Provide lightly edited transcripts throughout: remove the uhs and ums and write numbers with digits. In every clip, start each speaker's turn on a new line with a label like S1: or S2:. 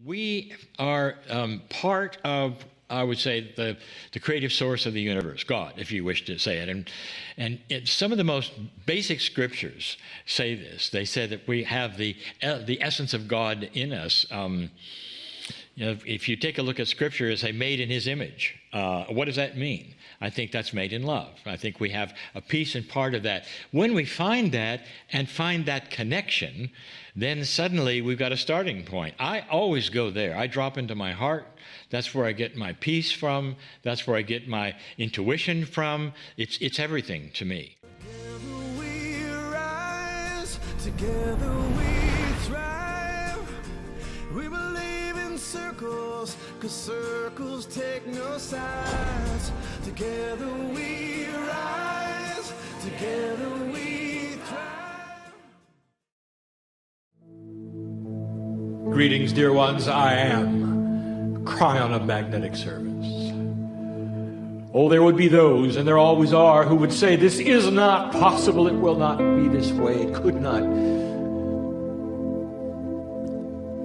S1: We are part of, I would say, the creative source of the universe, God, if you wish to say it. And some of the most basic scriptures say this. They say that we have the essence of God in us. If you take a look at Scripture, it says made in His image. What does that mean? I think that's made in love. I think we have a piece and part of that. When we find that and find that connection, then suddenly we've got a starting point. I always go there. I drop into my heart. That's where I get my peace from. That's where I get my intuition from. It's everything to me.
S2: Together we rise, together we thrive. We believe in circles, 'cause circles take no sides. Together we rise, together we thrive.
S3: Greetings, dear ones. I am Kryon of magnetic service. Oh, there would be those, and there always are, who would say, this is not possible. It will not be this way. It could not.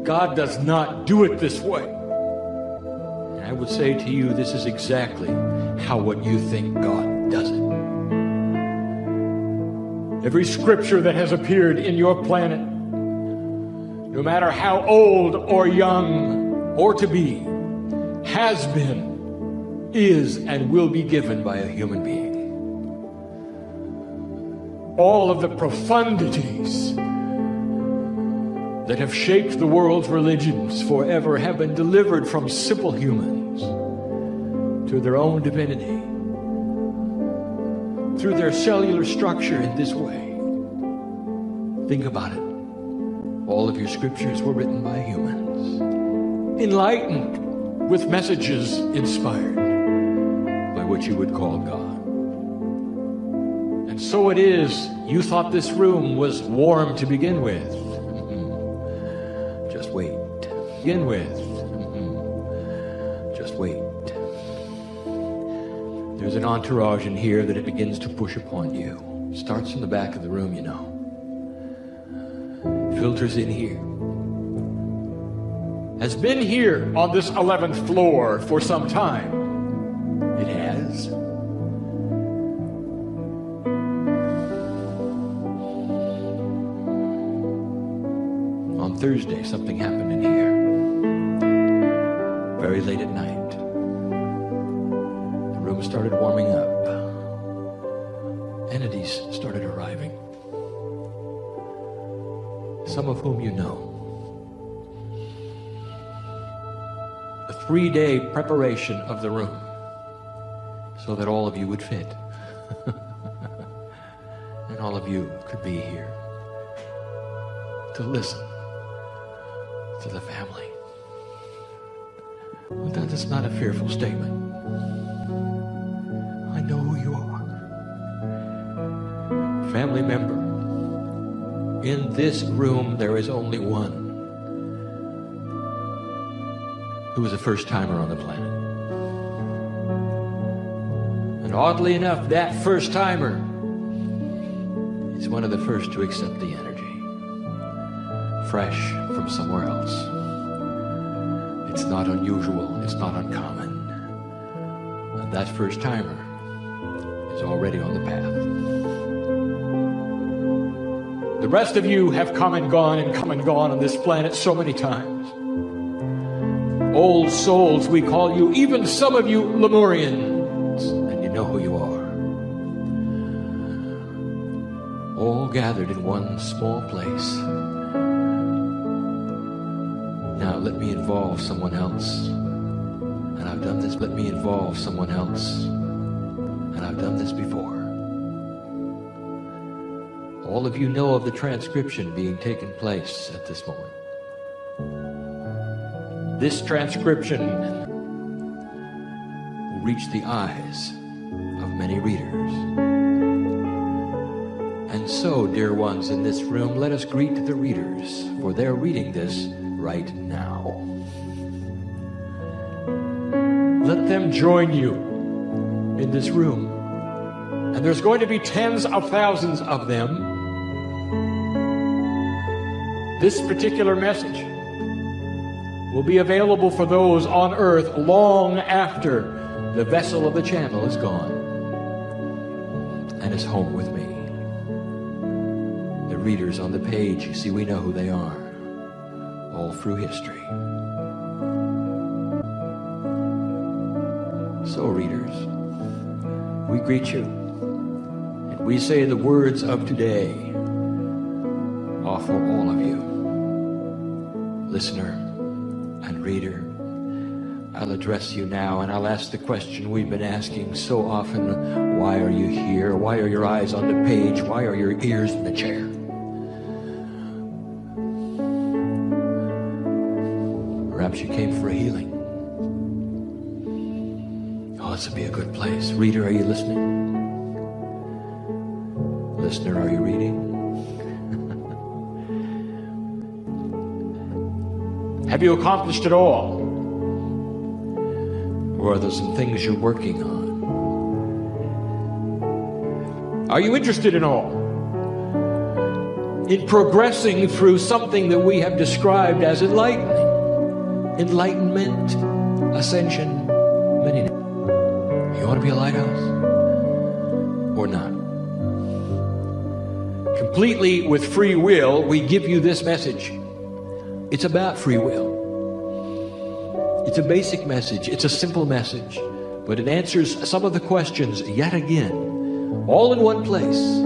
S3: God does not do it this way. And I would say to you, this is exactly how what you think God does it. Every scripture that has appeared in your planet, no matter how old or young or to be, has been, is, and will be given by a human being. All of the profundities that have shaped the world's religions forever have been delivered from simple humans to their own divinity through their cellular structure in this way. Think about it. All of your scriptures were written by humans, enlightened with messages inspired by what you would call God. And so it is, you thought this room was warm to begin with. Just wait. Begin with. Just wait. There's an entourage in here that it begins to push upon you. Starts in the back of the room, you know. Filters in here. Has been here on this 11th floor for some time. It has. On Thursday, something happened in here. Very late at night. The room started warming up. Entities started arriving. Some of whom you know. A 3-day preparation of the room so that all of you would fit. And all of you could be here to listen to the family. Well, that is not a fearful statement. I know who you are. Family member. In this room, there is only one who is a first-timer on the planet. And oddly enough, that first-timer is one of the first to accept the energy. Fresh from somewhere else. It's not unusual. It's not uncommon. And that first-timer is already on the path. The rest of you have come and gone on this planet so many times. Old souls, we call you, even some of you Lemurians, and you know who you are. All gathered in one small place. Now let me involve someone else. And I've done this. Let me involve someone else. And I've done this before. All of you know of the transcription being taken place at this moment. This transcription will reach the eyes of many readers. And so, dear ones in this room, let us greet the readers, for they're reading this right now. Let them join you in this room. And there's going to be tens of thousands of them. This particular message will be available for those on earth long after the vessel of the channel is gone and is home with me. The readers on the page, you see, we know who they are all through history. So, readers, we greet you, and we say the words of today are for all of you. Listener and reader, I'll address you now, and I'll ask the question we've been asking so often: why are you here? Why are your eyes on the page? Why are your ears in the chair? Perhaps you came for a healing. Oh, this would be a good place. Reader, are you listening? Listener, are you reading? Have you accomplished it all? Or are there some things you're working on? Are you interested in all? In progressing through something that we have described as enlightening? Enlightenment, ascension, many. You want to be a lighthouse? Or not? Completely with free will, we give you this message. It's about free will. It's a basic message. It's a simple message. But it answers some of the questions yet again, all in one place,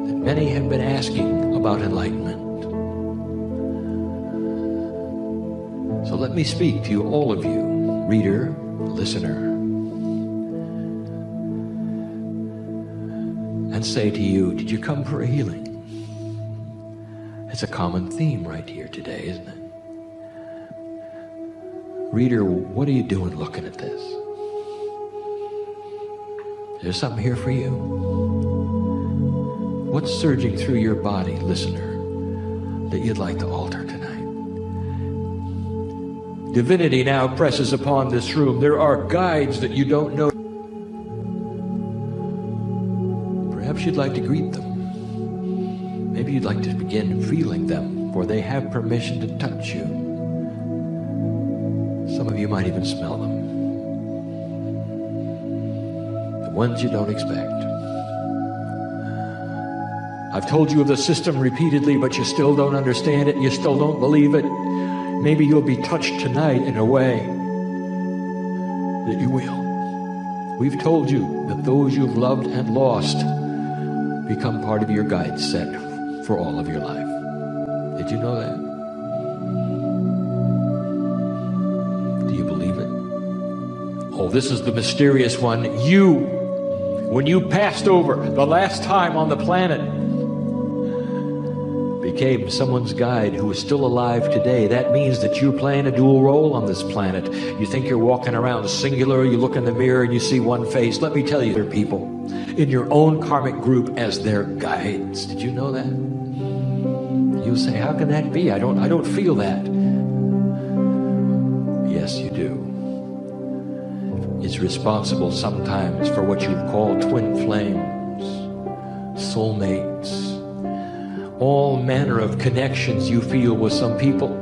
S3: that many have been asking about enlightenment. So let me speak to you, all of you, reader, listener, and say to you, did you come for a healing? It's a common theme right here today, isn't it? Reader, what are you doing looking at this? There's something here for you. What's surging through your body, listener, that you'd like to alter tonight? Divinity now presses upon this room. There are guides that you don't know. Perhaps you'd like to greet them. Maybe you'd like to begin feeling them, for they have permission to touch you. Some of you might even smell them. The ones you don't expect. I've told you of the system repeatedly, but you still don't understand it. You still don't believe it. Maybe you'll be touched tonight in a way that you will. We've told you that those you've loved and lost become part of your guide set for all of your life. Did you know that? Do you believe it? Oh, this is the mysterious one. You, when you passed over the last time on the planet, became someone's guide who is still alive today. That means that you're playing a dual role on this planet. You think you're walking around singular, you look in the mirror and you see one face. Let me tell you, there are people in your own karmic group as their guides. Did you know that? You'll say, how can that be? I don't feel that. Yes, you do. It's responsible sometimes for what you've called twin flames, soulmates, all manner of connections you feel with some people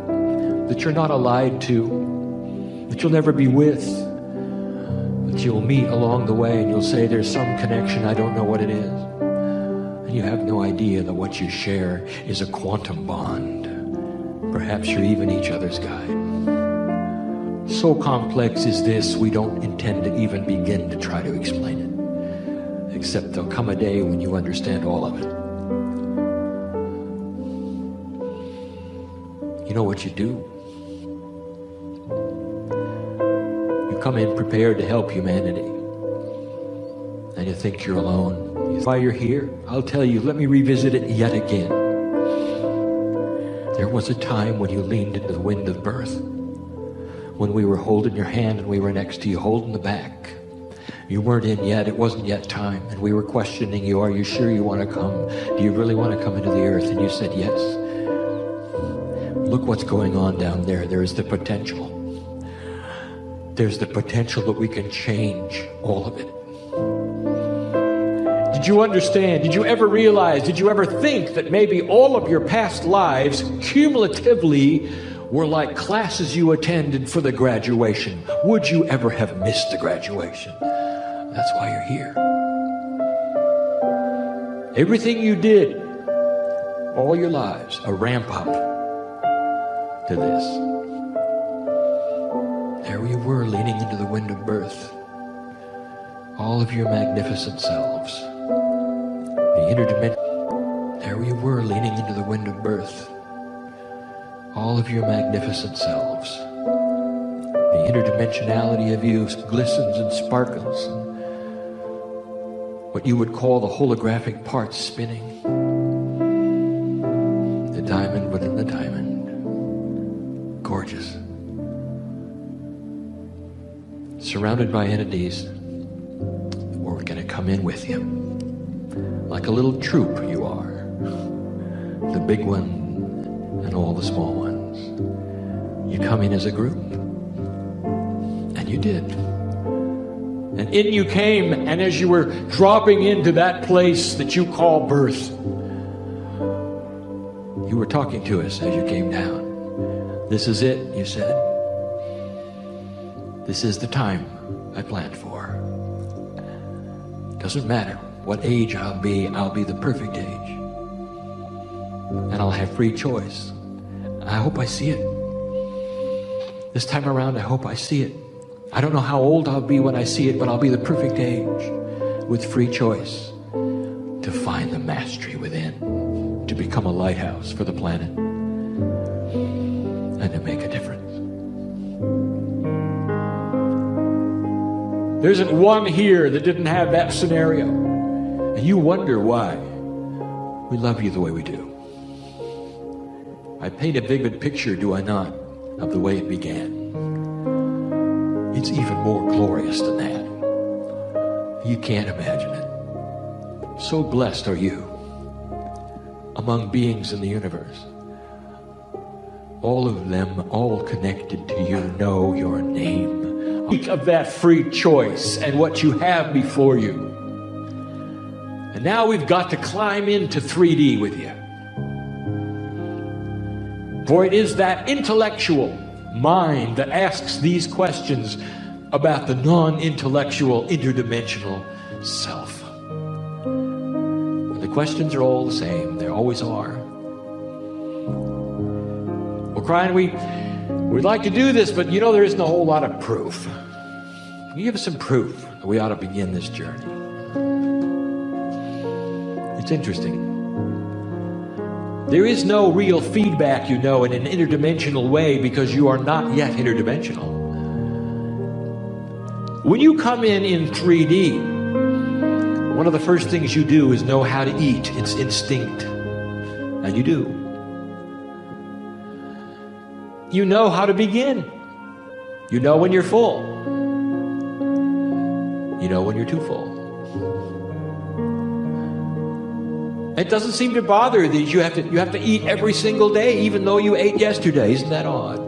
S3: that you're not allied to, that you'll never be with, but you'll meet along the way and you'll say, there's some connection, I don't know what it is. And you have no idea that what you share is a quantum bond. Perhaps you're even each other's guide. So complex is this, we don't intend to even begin to try to explain it. Except there'll come a day when you understand all of it. You know what you do? You come in prepared to help humanity. And you think you're alone. Why you're here? I'll tell you, let me revisit it yet again. There was a time when you leaned into the wind of birth. When we were holding your hand and we were next to you, holding the back. You weren't in yet, it wasn't yet time. And we were questioning you, are you sure you want to come? Do you really want to come into the earth? And you said yes. Look what's going on down there. There is the potential. There's the potential that we can change all of it. Did you understand? Did you ever realize? Did you ever think that maybe all of your past lives cumulatively were like classes you attended for the graduation, would you ever have missed the graduation? That's why you're here. Everything you did, all your lives, a ramp up to this. There you were, leaning into the wind of birth. All of your magnificent selves. The interdimension. There you were, leaning into the wind of birth. All of your magnificent selves. The interdimensionality of you glistens and sparkles. And what you would call the holographic parts spinning. The diamond within the diamond. Gorgeous. Surrounded by entities that were going to come in with you. Like a little troop you are. The big one and all the small ones. You come in as a group. And you did. And in you came, and as you were dropping into that place that you call birth, you were talking to us as you came down. This is it, you said. This is the time I planned for. Doesn't matter what age I'll be the perfect age. And I'll have free choice. I hope I see it. This time around, I hope I see it. I don't know how old I'll be when I see it, but I'll be the perfect age with free choice to find the mastery within, to become a lighthouse for the planet, and to make a difference. There isn't one here that didn't have that scenario, and you wonder why we love you the way we do. I paint a vivid picture, do I not, of the way it began. It's even more glorious than that. You can't imagine it. So blessed are you among beings in the universe. All of them, all connected to you, know your name. Think of that free choice and what you have before you. And now we've got to climb into 3D with you. For it is that intellectual mind that asks these questions about the non-intellectual interdimensional self. The questions are all the same. They always are. Well, Kryon, we'd like to do this, but there isn't a whole lot of proof. Can you give us some proof that we ought to begin this journey? It's interesting. There is no real feedback, in an interdimensional way, because you are not yet interdimensional. When you come in 3D, one of the first things you do is know how to eat. It's instinct. And you do. You know how to begin. You know when you're full. You know when you're too full. It doesn't seem to bother that you have to eat every single day, even though you ate yesterday. Isn't that odd?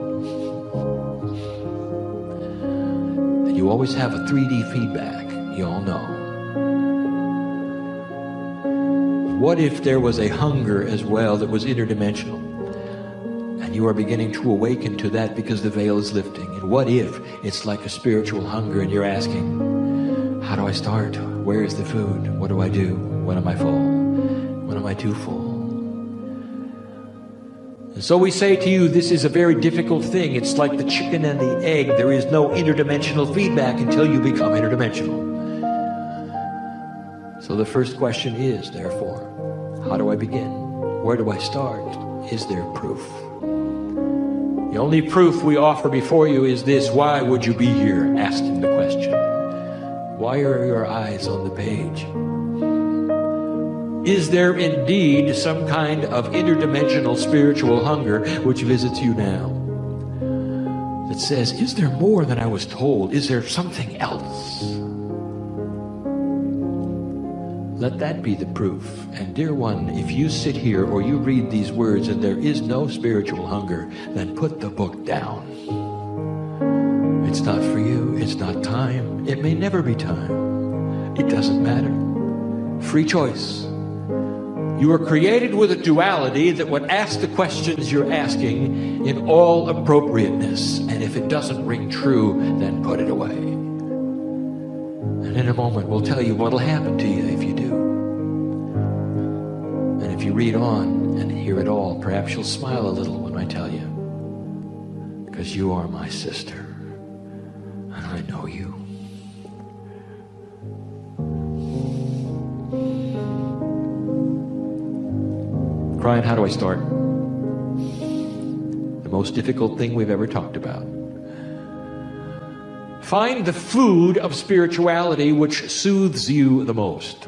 S3: And you always have a 3D feedback. You all know. What if there was a hunger as well that was interdimensional? And you are beginning to awaken to that because the veil is lifting. And what if it's like a spiritual hunger and you're asking, how do I start? Where is the food? What do I do? When am I full? When am I too full? And so we say to you, this is a very difficult thing. It's like the chicken and the egg. There is no interdimensional feedback until you become interdimensional. So the first question is, therefore, how do I begin? Where do I start? Is there proof? The only proof we offer before you is this: why would you be here asking the question? Why are your eyes on the page? Is there indeed some kind of interdimensional spiritual hunger which visits you now? That says, is there more than I was told? Is there something else? Let that be the proof. And dear one, if you sit here or you read these words and there is no spiritual hunger, then put the book down. It's not for you. It's not time. It may never be time. It doesn't matter. Free choice. You were created with a duality that would ask the questions you're asking in all appropriateness. And if it doesn't ring true, then put it away. And in a moment, we'll tell you what'll happen to you if you do. And if you read on and hear it all, perhaps you'll smile a little when I tell you. Because you are my sister. And I know you. Kryon, how do I start? The most difficult thing we've ever talked about. Find the food of spirituality which soothes you the most.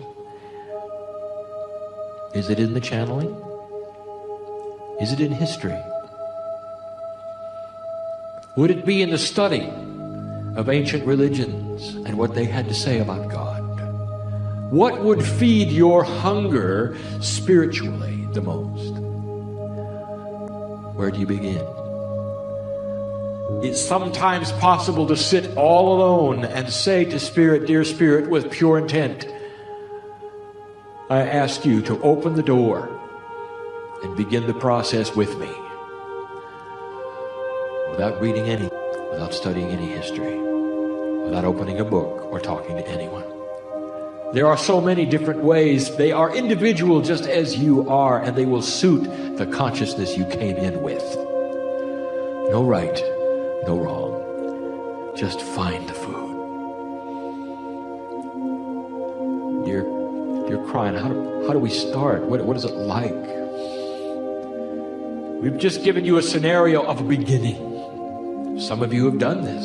S3: Is it in the channeling? Is it in history? Would it be in the study of ancient religions and what they had to say about God? What would feed your hunger spiritually the most? Where do you begin? It's sometimes possible to sit all alone and say to Spirit, dear Spirit, with pure intent, I ask you to open the door and begin the process with me. Without reading any, without studying any history, without opening a book or talking to anyone. There are so many different ways. They are individual just as you are, and they will suit the consciousness you came in with. No right, no wrong. Just find the food. Dear Kryon, how do we start? What is it like? We've just given you a scenario of a beginning. Some of you have done this.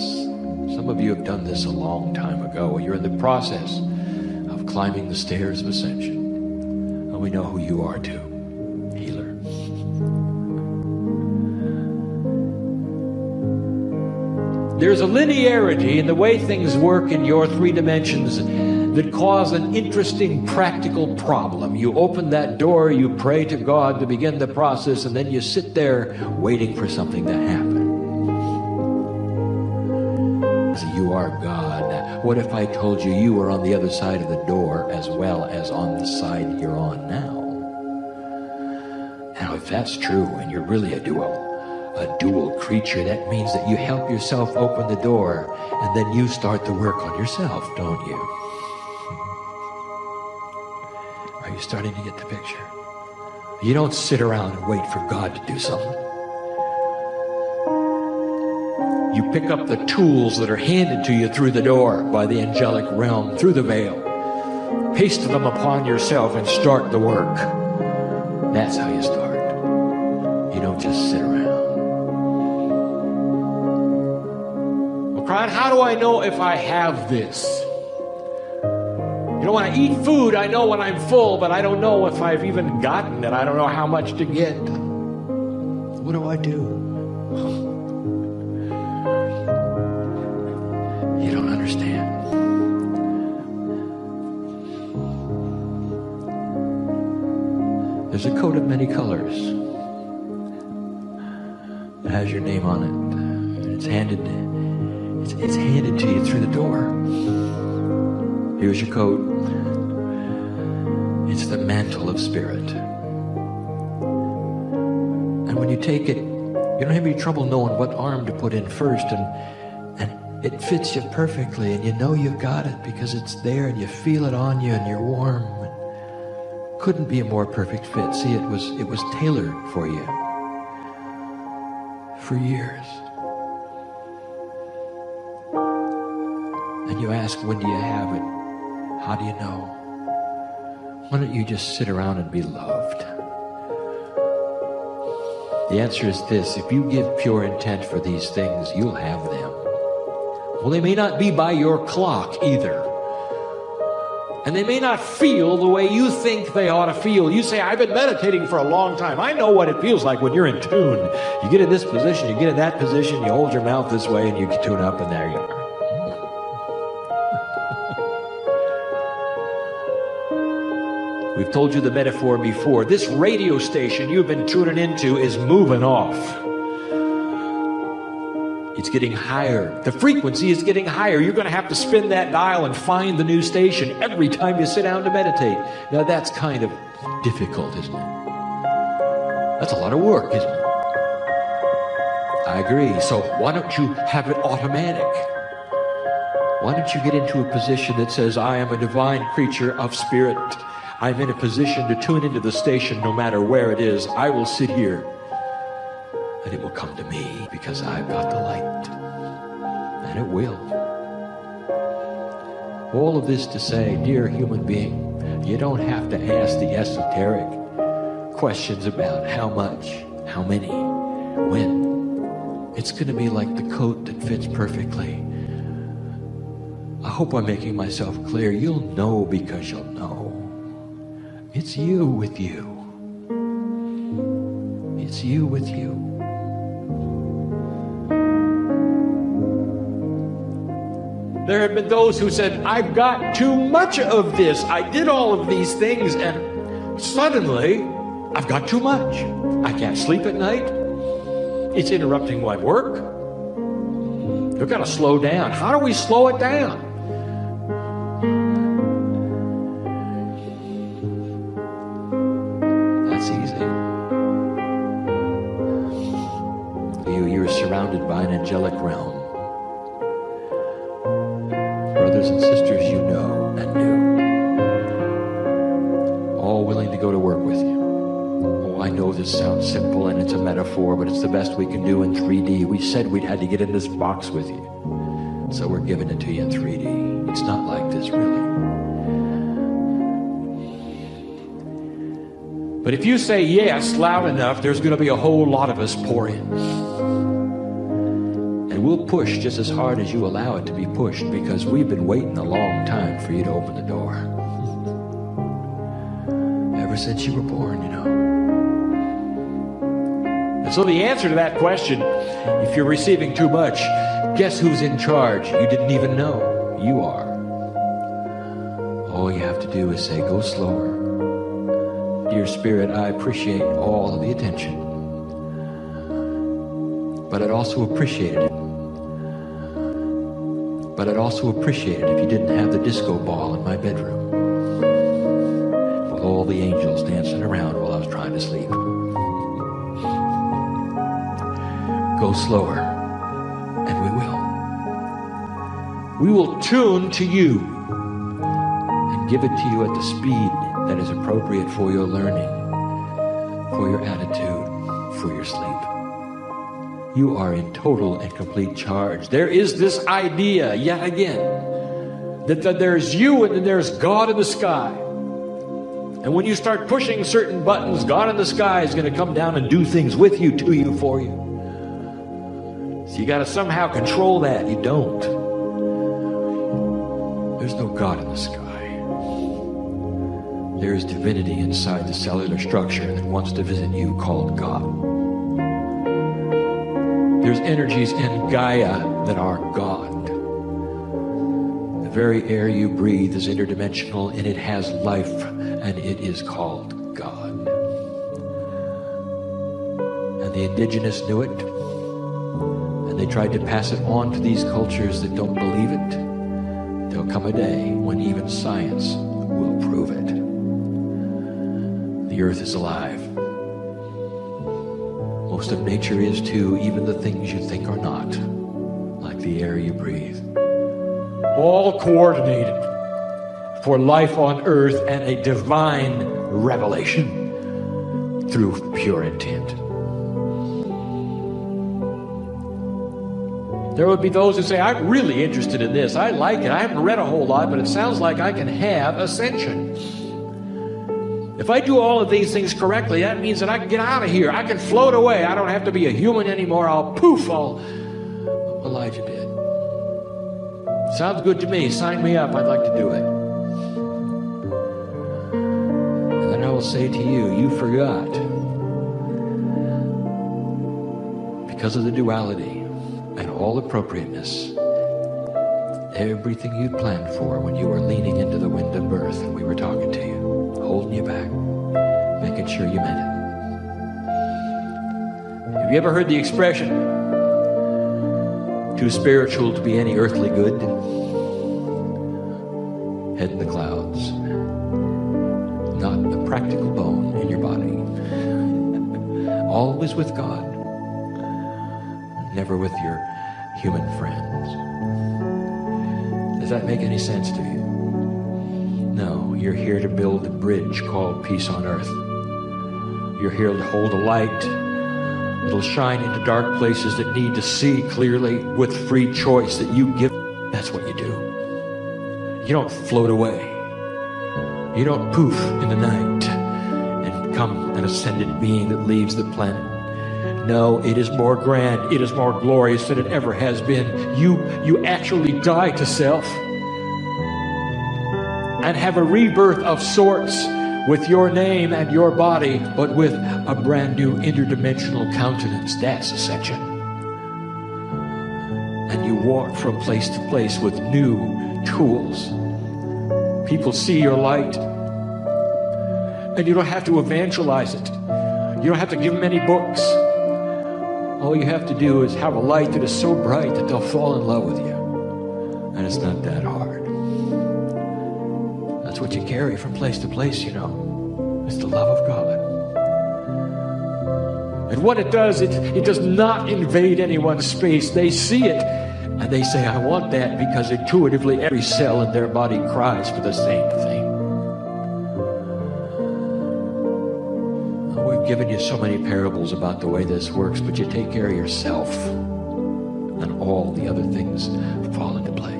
S3: Some of you have done this a long time ago. You're in the process of climbing the stairs of ascension. And we know who you are too, healer. There's a linearity in the way things work in your three dimensions that cause an interesting practical problem. You open that door, you pray to God to begin the process, and then you sit there waiting for something to happen. You are God. What if I told you you were on the other side of the door as well as on the side you're on now? Now, if that's true and you're really a dual creature, that means that you help yourself open the door and then you start the work on yourself, don't you? Are you starting to get the picture? You don't sit around and wait for God to do something. You pick up the tools that are handed to you through the door by the angelic realm, through the veil. Paste them upon yourself and start the work. That's how you start. You don't just sit around. Well, Kryon, how do I know if I have this? You know, when I eat food, I know when I'm full, but I don't know if I've even gotten it. I don't know how much to get. What do I do? You don't understand. There's a coat of many colors. It has your name on it. It's handed to you through the door. Here's your coat. It's the mantle of spirit. And when you take it, you don't have any trouble knowing what arm to put in first, and it fits you perfectly, and you know you've got it because it's there and you feel it on you and you're warm. Couldn't be a more perfect fit. See, it was tailored for you for years. And you ask, when do you have it? How do you know? Why don't you just sit around and be loved? The answer is this: if you give pure intent for these things, you'll have them. Well, they may not be by your clock either. And they may not feel the way you think they ought to feel. You say, I've been meditating for a long time. I know what it feels like when you're in tune. You get in this position, you get in that position, you hold your mouth this way, and you tune up, and there you are. We've told you the metaphor before. This radio station you've been tuning into is moving off. It's getting higher. The frequency is getting higher. You're going to have to spin that dial and find the new station every time you sit down to meditate. Now that's kind of difficult, isn't it? That's a lot of work, isn't it? I agree. So why don't you have it automatic? Why don't you get into a position that says, I am a divine creature of spirit. I'm in a position to tune into the station no matter where it is. I will sit here and it will come to me because I've got the light. And it will. All of this to say, dear human being, you don't have to ask the esoteric questions about how much, how many, when. It's going to be like the coat that fits perfectly. I hope I'm making myself clear. You'll know because you'll know. It's you with you. It's you with you. There have been those who said, I've got too much of this. I did all of these things and suddenly I've got too much. I can't sleep at night. It's interrupting my work. We've got to slow down. How do we slow it down? That's easy. You're surrounded by an angelic realm. Brothers and sisters you know and knew. All willing to go to work with you. I know this sounds simple and it's a metaphor, but it's the best we can do in 3D. We said we'd had to get in this box with you. So we're giving it to you in 3D. It's not like this, really. But if you say yes loud enough, there's going to be a whole lot of us pour in. And we'll push just as hard as you allow it to be pushed because we've been waiting a long time for you to open the door. Ever since you were born, you know. So the answer to that question, if you're receiving too much, guess who's in charge? You didn't even know. You are. All you have to do is say, go slower. Dear Spirit, I appreciate all of the attention. But I'd also appreciate it. But I'd also appreciate it if you didn't have the disco ball in my bedroom. With all the angels dancing around while I was trying to sleep. Go slower, and we will. We will tune to you and give it to you at the speed that is appropriate for your learning, for your attitude, for your sleep. You are in total and complete charge. There is this idea, yet again, that there's you and then there's God in the sky. And when you start pushing certain buttons, God in the sky is going to come down and do things with you, to you, for you. So you got to somehow control that. You don't. There's no God in the sky. There is divinity inside the cellular structure that wants to visit you called God. There's energies in Gaia that are God. The very air you breathe is interdimensional and it has life and it is called God. And the indigenous knew it. And they tried to pass it on to these cultures that don't believe it. There'll come a day when even science will prove it. The earth is alive. Most of nature is too, even the things you think are not, like the air you breathe. All coordinated for life on earth and a divine revelation through pure intent. There would be those who say, I'm really interested in this. I like it. I haven't read a whole lot, but it sounds like I can have ascension. If I do all of these things correctly, that means that I can get out of here. I can float away. I don't have to be a human anymore. I'll poof, Elijah did. Sounds good to me. Sign me up. I'd like to do it. And then I will say to you, you forgot. Because of the duality and all appropriateness, everything you'd planned for when you were leaning into the wind of birth and we were talking to you, holding you back, making sure you meant it. Have you ever heard the expression, too spiritual to be any earthly good. Head in the clouds, not a practical bone in your body. Always with God, never with your human friends. Does that make any sense to you? No, you're here to build a bridge called peace on earth. You're here to hold a light that'll shine into dark places that need to see clearly with free choice that you give. That's what you do. You don't float away. You don't poof in the night and become an ascended being that leaves the planet. No, it is more grand. It is more glorious than it ever has been. You actually die to self and have a rebirth of sorts with your name and your body, but with a brand new interdimensional countenance. That's ascension. And you walk from place to place with new tools. People see your light, and you don't have to evangelize it. You don't have to give them any books. All you have to do is have a light that is so bright that they'll fall in love with you. And it's not that hard. That's what you carry from place to place, you know. It's the love of God. And what it does, it does not invade anyone's space. They see it, and they say, I want that, because intuitively every cell in their body cries for the same thing. We've given you so many parables about the way this works, but you take care of yourself, and all the other things fall into place.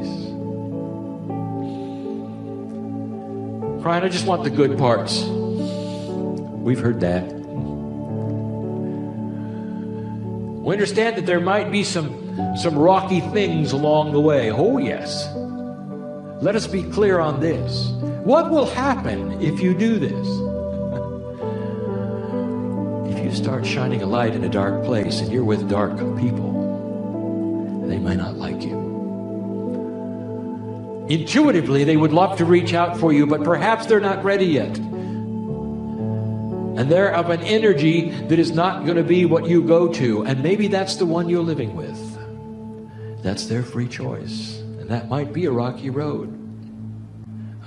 S3: Kryon, I just want the good parts. We've heard that. We understand that there might be some rocky things along the way. Oh, yes. Let us be clear on this. What will happen if you do this? If you start shining a light in a dark place and you're with dark people, they may not like you. Intuitively, they would love to reach out for you, but perhaps they're not ready yet. And they're of an energy that is not going to be what you go to. And maybe that's the one you're living with. That's their free choice. And that might be a rocky road.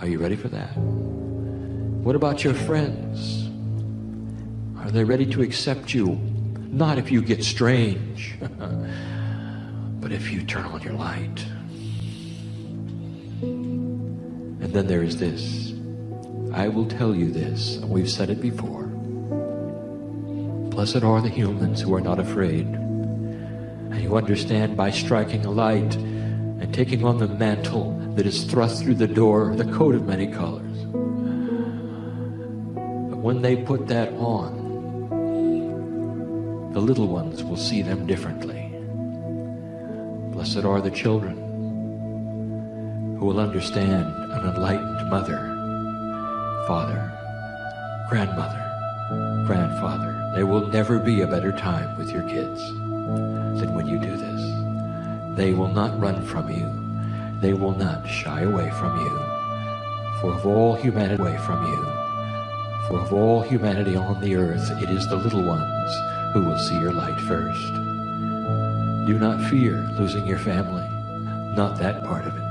S3: Are you ready for that? What about your friends? Are they ready to accept you? Not if you get strange, but if you turn on your light. And then there is this. I will tell you this, and we've said it before. Blessed are the humans who are not afraid, and you understand by striking a light and taking on the mantle that is thrust through the door, the coat of many colors. But when they put that on, the little ones will see them differently. Blessed are the children who will understand an enlightened mother, father, grandmother, grandfather. There will never be a better time with your kids than when you do this. They will not run from you. They will not shy away from you. For of all humanity on the earth, it is the little ones who will see your light first. Do not fear losing your family. Not that part of it.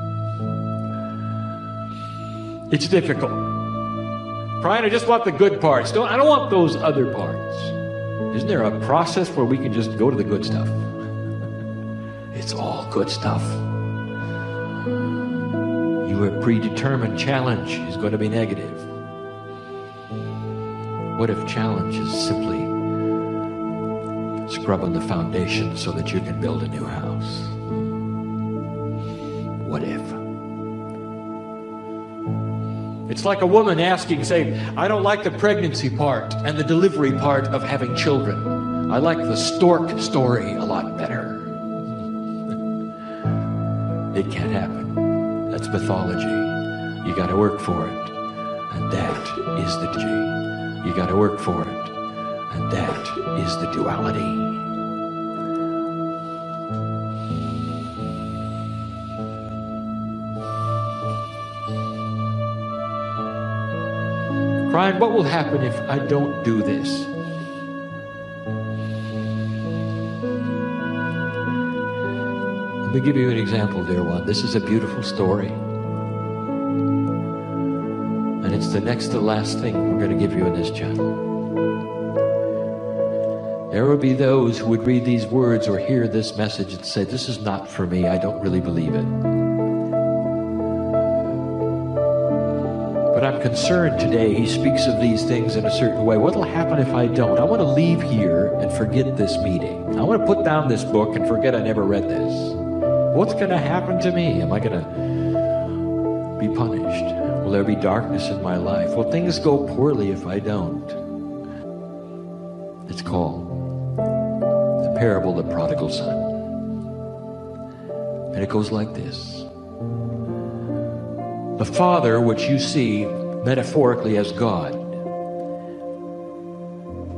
S3: It's difficult. Kryon, I just want the good parts. I don't want those other parts. Isn't there a process where we can just go to the good stuff? It's all good stuff. Your predetermined challenge is going to be negative. What if challenge is simply scrubbing the foundation so that you can build a new house? What if? It's like a woman asking, saying, I don't like the pregnancy part and the delivery part of having children. I like the stork story a lot better. It can't happen. That's mythology. You got to work for it. And that is the G. You got to work for it. And that is the duality. Kryon, what will happen if I don't do this? Let me give you an example, dear one. This is a beautiful story. And it's the next to last thing we're going to give you in this channel. There will be those who would read these words or hear this message and say, this is not for me. I don't really believe it. But I'm concerned today. He speaks of these things in a certain way. What will happen if I don't? I want to leave here and forget this meeting. I want to put down this book and forget I never read this. What's going to happen to me? Am I going to be punished? Will there be darkness in my life? Will things go poorly if I don't? It's called the parable of the prodigal son. And it goes like this. The Father, which you see metaphorically as God,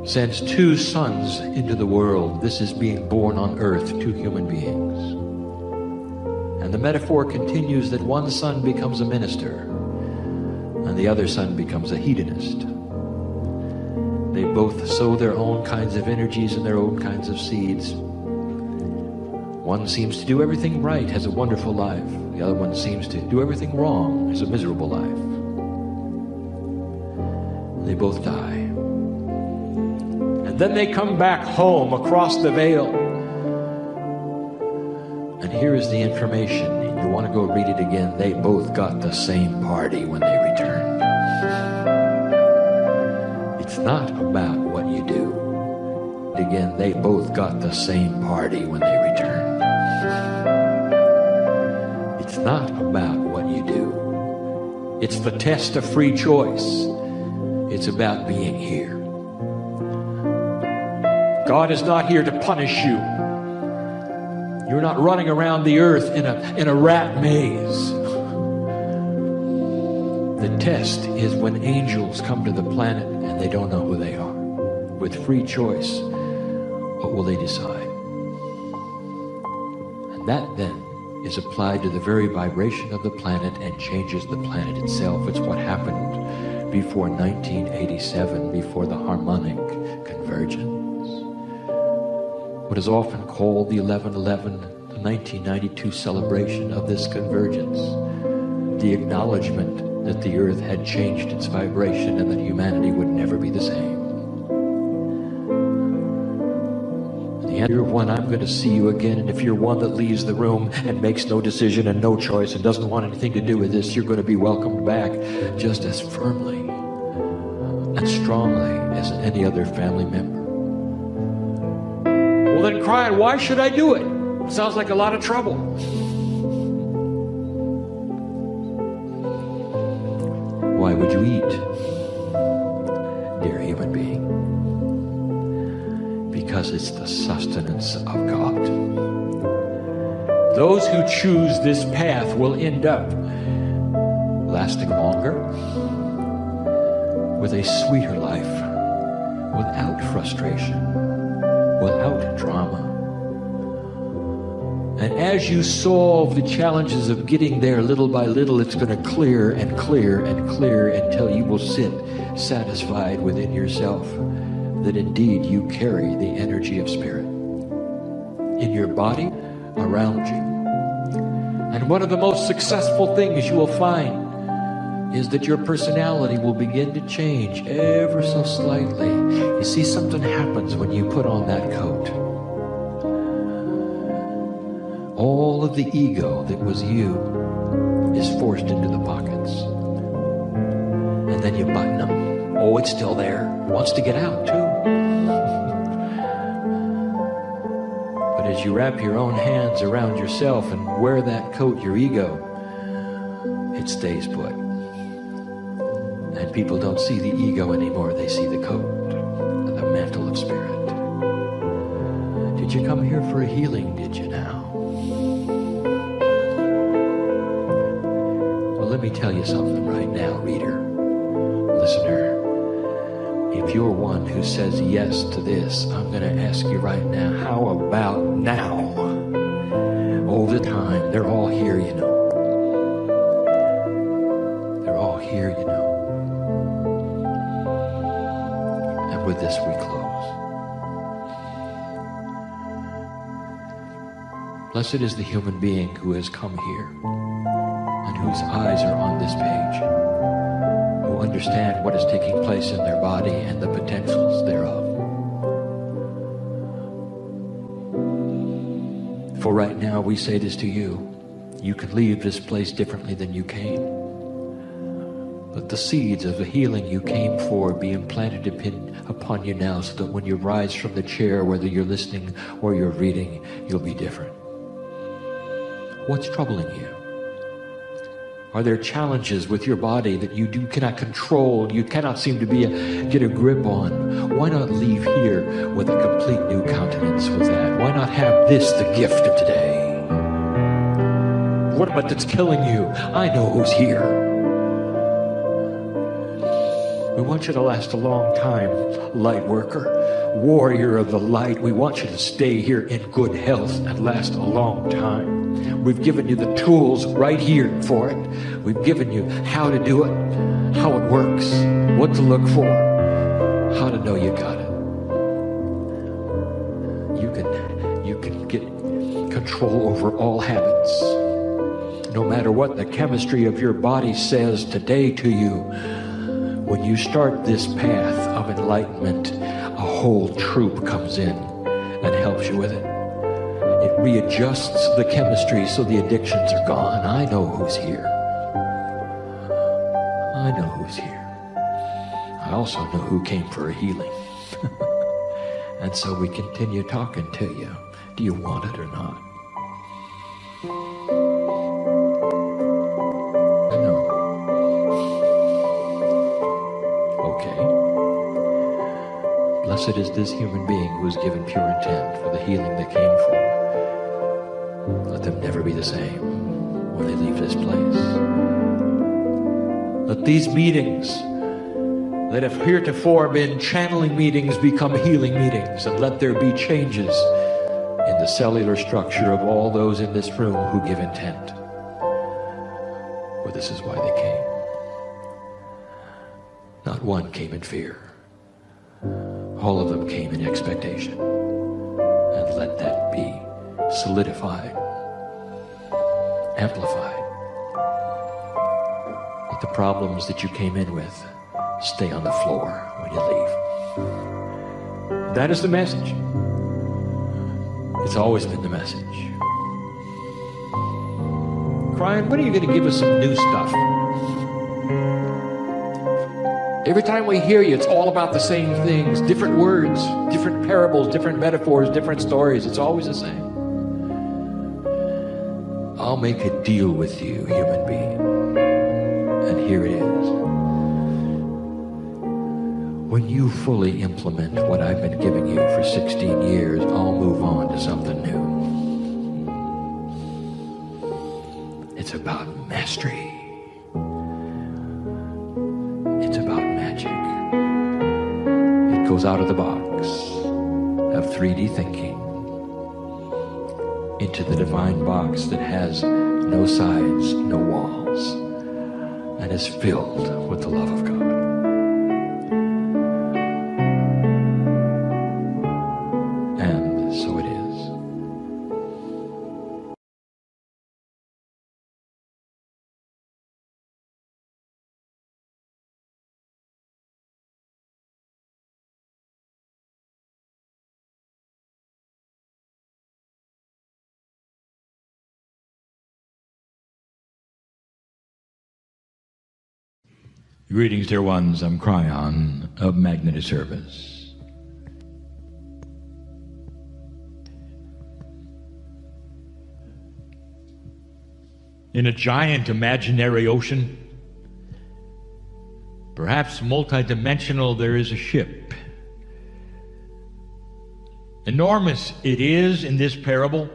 S3: sends two sons into the world. This is being born on earth, two human beings. And the metaphor continues that one son becomes a minister and the other son becomes a hedonist. They both sow their own kinds of energies and their own kinds of seeds. One seems to do everything right, has a wonderful life. The other one seems to do everything wrong, has a miserable life. They both die. And then they come back home across the veil. And here is the information. You want to go read it again. They both got the same party when they returned. It's not about what you do. Again, they both got the same party when they returned. It's not about what you do. It's the test of free choice. It's about being here. God is not here to punish you. You're not running around the earth in a rat maze. The test is when angels come to the planet and they don't know who they are. With free choice, what will they decide? And that then is applied to the very vibration of the planet and changes the planet itself. It's what happened before 1987, before the harmonic convergence. What is often called the 11/11, the 1992 celebration of this convergence, the acknowledgement that the earth had changed its vibration and that humanity would never be the same. And you're one, I'm going to see you again, and if you're one that leaves the room and makes no decision and no choice and doesn't want anything to do with this, you're going to be welcomed back just as firmly and strongly as any other family member. Well then, Kryon, why should I do it? Sounds like a lot of trouble. Why would you eat, dear human being? Because it's the sustenance of God. Those who choose this path will end up lasting longer, with a sweeter life, without frustration, without drama. And as you solve the challenges of getting there little by little, it's going to clear and clear and clear until you will sit satisfied within yourself that indeed you carry the energy of spirit in your body, around you. And one of the most successful things you will find is that your personality will begin to change ever so slightly. You see, something happens when you put on that coat. All of the ego that was you is forced into the pockets. And then you button them. Oh, it's still there. Wants to get out too. But as you wrap your own hands around yourself and wear that coat, your ego, it stays put. And people don't see the ego anymore. They see the coat, the mantle of spirit. Did you come here for a healing, did you now? Well, let me tell you something right now, reader, listener. If you're one who says yes to this, I'm going to ask you right now, how about now? All the time. They're all here, you know. They're all here, you know. And with this we close. Blessed is the human being who has come here and whose eyes are on this page, who understand what is taking place in their body and the potentials thereof. For right now, we say this to you. You can leave this place differently than you came. Let the seeds of the healing you came for be implanted upon you now, so that when you rise from the chair, whether you're listening or you're reading, you'll be different. What's troubling you? Are there challenges with your body that you cannot control, you cannot seem to get a grip on? Why not leave here with a complete new countenance with that? Why not have this the gift of today? What about that's killing you? I know who's here. We want you to last a long time, light worker, warrior of the light. We want you to stay here in good health and last a long time. We've given you the tools right here for it. We've given you how to do it, how it works, what to look for, how to know you got it. You can get control over all habits. No matter what the chemistry of your body says today to you, when you start this path of enlightenment, a whole troop comes in and helps you with it. It readjusts the chemistry so the addictions are gone. I know who's here. I know who's here. I also know who came for a healing. And so we continue talking to you. Do you want it or not? Blessed is this human being who is given pure intent for the healing they came for. Let them never be the same when they leave this place. Let these meetings that have heretofore been channeling meetings become healing meetings, and let there be changes in the cellular structure of all those in this room who give intent. For this is why they came. Not one came in fear. All of them came in expectation. And let that be solidified, amplified. Let the problems that you came in with stay on the floor when you leave. That is the message. It's always been the message. Kryon, when are you going to give us some new stuff? Every time we hear you, it's all about the same things. Different words, different parables, different metaphors, different stories. It's always the same. I'll make a deal with you, human being. And here it is. When you fully implement what I've been giving you for 16 years, I'll move on to something new. It's about mastery. It's about magic. It goes out of the box of 3D thinking into the divine box that has no sides, no walls, and is filled with the love of God. And so it is. Greetings, dear ones. I'm Kryon of Magnetic Service. In a giant imaginary ocean, perhaps multidimensional, there is a ship. Enormous it is in this parable,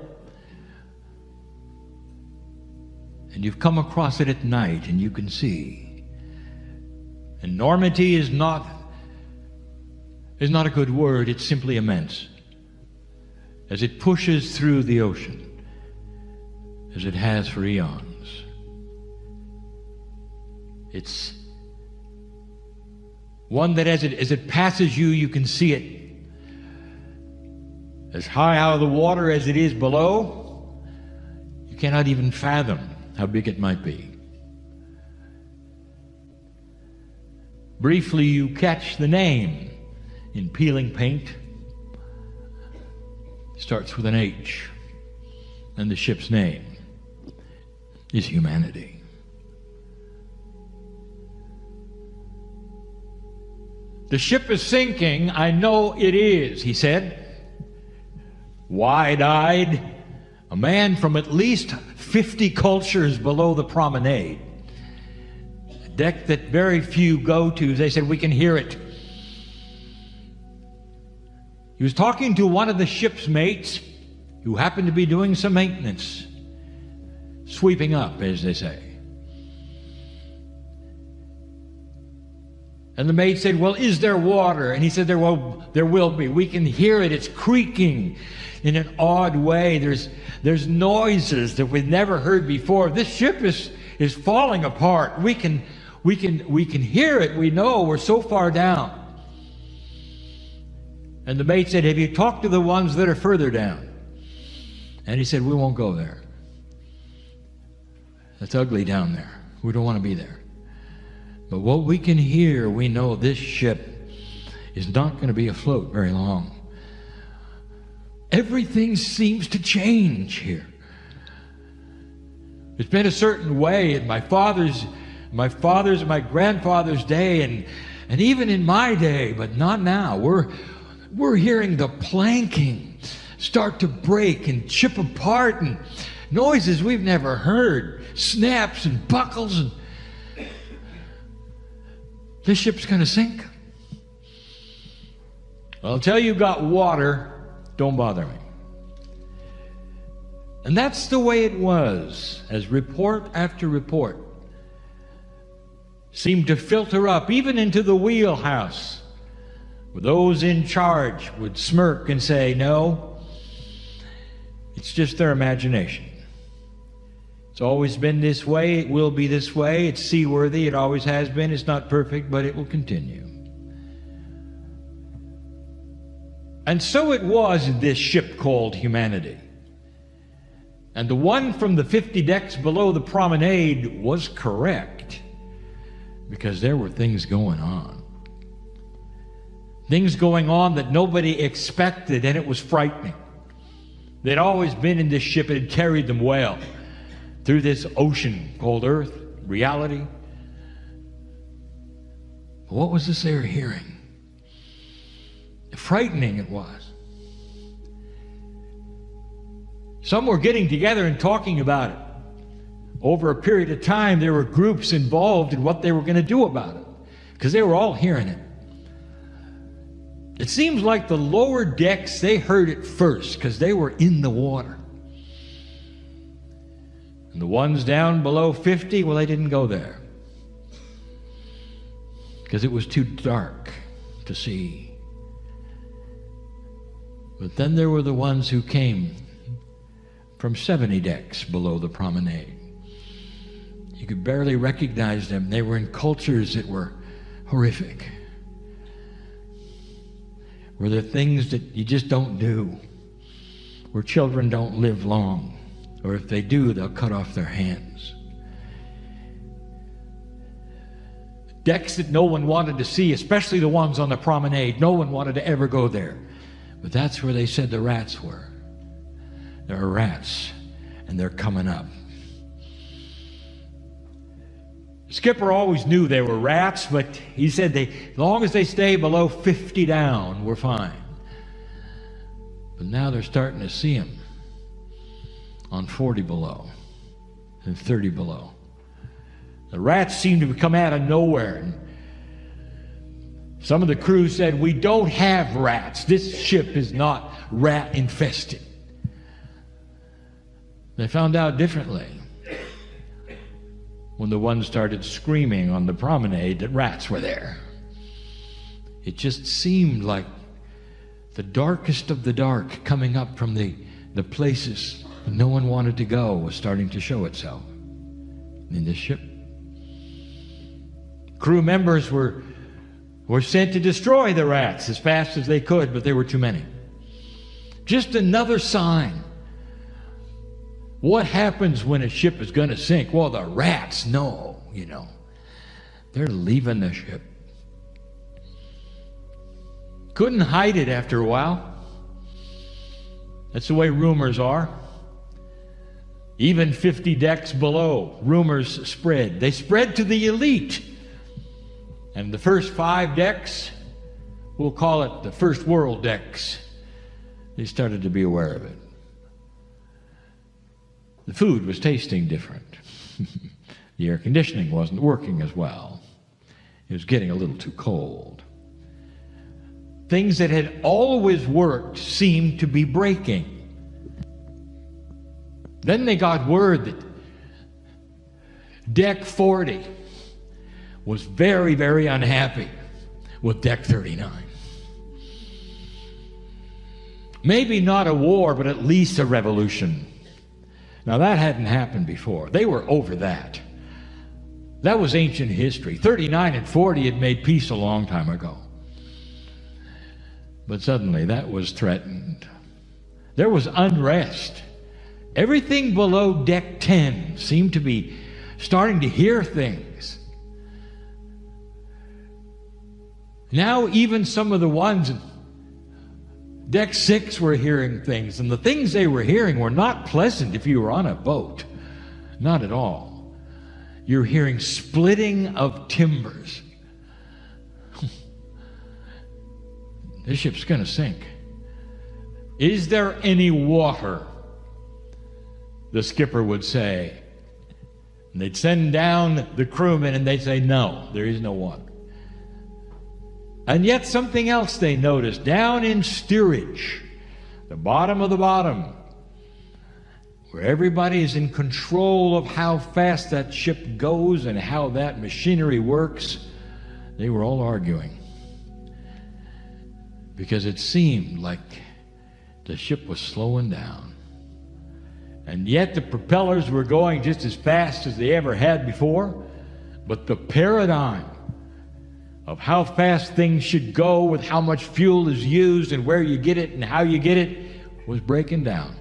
S3: and you've come across it at night and you can see. Enormity is not a good word. It's simply immense. As it pushes through the ocean, as it has for eons. It's one that as it passes you, you can see it. As high out of the water as it is below, cannot even fathom how big it might be. Briefly, you catch the name in peeling paint. Starts with an H, and the ship's name is humanity. The ship is sinking, I know it is, he said. Wide-eyed, a man from at least 50 cultures below the promenade. A deck that very few go to. They said, we can hear it. He was talking to one of the ship's mates who happened to be doing some maintenance, sweeping up, as they say. And the mate said, well, is there water? And he said, there will be. We can hear it. It's creaking in an odd way. There's noises that we've never heard before. This ship is falling apart. We can hear it. We know we're so far down. And the mate said, have you talked to the ones that are further down? And he said, we won't go there. It's ugly down there. We don't want to be there. But what we can hear, we know this ship is not going to be afloat very long. Everything seems to change here. It's been a certain way in my father's and my grandfather's day, and even in my day, but not now. We're hearing the planking start to break and chip apart, and noises we've never heard, snaps and buckles, and this ship's going to sink. Well, until you got water, don't bother me. And that's the way it was, as report after report seemed to filter up, even into the wheelhouse, where those in charge would smirk and say, no, it's just their imagination. It's always been this way, it will be this way, it's seaworthy, it always has been, it's not perfect, but it will continue. And so it was in this ship called humanity. And the one from the 50 decks below the promenade was correct, because there were things going on. Things going on that nobody expected, and it was frightening. They'd always been in this ship, it had carried them well through this ocean called Earth, reality. But what was this they were hearing? Frightening it was. Some were getting together and talking about it. Over a period of time, there were groups involved in what they were going to do about it, because they were all hearing it. It seems like the lower decks, they heard it first, because they were in the water. And the ones down below 50, well, they didn't go there, because it was too dark to see. But then there were the ones who came from 70 decks below the promenade. You could barely recognize them. They were in cultures that were horrific, where there are things that you just don't do, where children don't live long, or if they do, they'll cut off their hands. Decks that no one wanted to see, especially the ones on the promenade. No one wanted to ever go there. But that's where they said the rats were. There are rats, and they're coming up. The skipper always knew they were rats, but he said as long as they stay below 50 down, we're fine. But now they're starting to see them on 40 below and 30 below. The rats seem to come out of nowhere. And some of the crew said, we don't have rats. This ship is not rat infested. They found out differently when the ones started screaming on the promenade that rats were there. It just seemed like the darkest of the dark coming up from the places no one wanted to go was starting to show itself in this ship. Crew members were sent to destroy the rats as fast as they could, but there were too many. Just another sign What happens when a ship is going to sink? Well, the rats know, They're leaving the ship. Couldn't hide it after a while. That's the way rumors are. Even 50 decks below, rumors spread. They spread to the elite. And the first 5 decks, we'll call it the first world decks, they started to be aware of it. The food was tasting different. The air conditioning wasn't working as well. It was getting a little too cold. Things that had always worked seemed to be breaking. Then they got word that Deck 40 was very, very unhappy with Deck 39. Maybe not a war, but at least a revolution. Now that hadn't happened before. They were over that. That was ancient history. 39 and 40 had made peace a long time ago. But suddenly that was threatened. There was unrest. Everything below Deck 10 seemed to be starting to hear things. Now even some of the ones in Deck 6 were hearing things, and the things they were hearing were not pleasant if you were on a boat. Not at all. You're hearing splitting of timbers. This ship's going to sink. Is there any water? The skipper would say. And they'd send down the crewmen and they'd say, no, there is no water. And yet something else they noticed, down in steerage, the bottom of the bottom, where everybody is in control of how fast that ship goes and how that machinery works, they were all arguing. Because it seemed like the ship was slowing down. And yet the propellers were going just as fast as they ever had before, but the paradigm of how fast things should go with how much fuel is used and where you get it and how you get it was breaking down.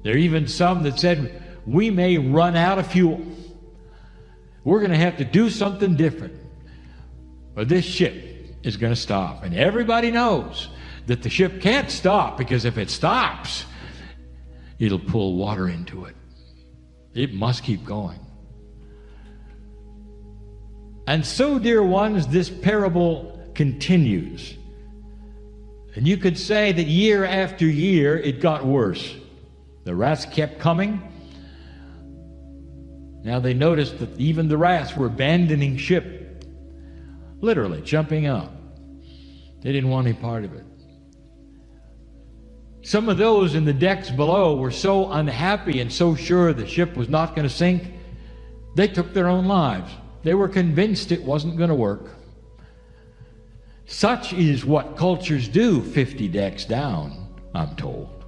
S3: There are even some that said, we may run out of fuel. We're going to have to do something different, or this ship is going to stop. And everybody knows that the ship can't stop, because if it stops, it'll pull water into it. It must keep going. And so, dear ones, this parable continues. And you could say that year after year it got worse. The rats kept coming. Now they noticed that even the rats were abandoning ship, literally jumping out. They didn't want any part of it. Some of those in the decks below were so unhappy and so sure the ship was not going to sink, they took their own lives. They were convinced it wasn't going to work. Such is what cultures do 50 decks down, I'm told.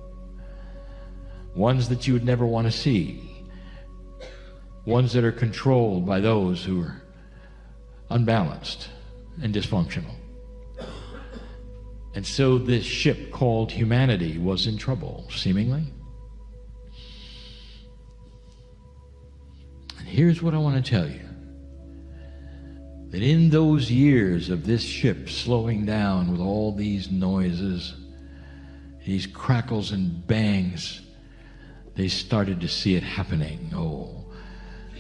S3: Ones that you would never want to see. Ones that are controlled by those who are unbalanced and dysfunctional. And so this ship called humanity was in trouble, seemingly. And here's what I want to tell you. That in those years of this ship slowing down with all these noises, these crackles and bangs, they started to see it happening. Oh,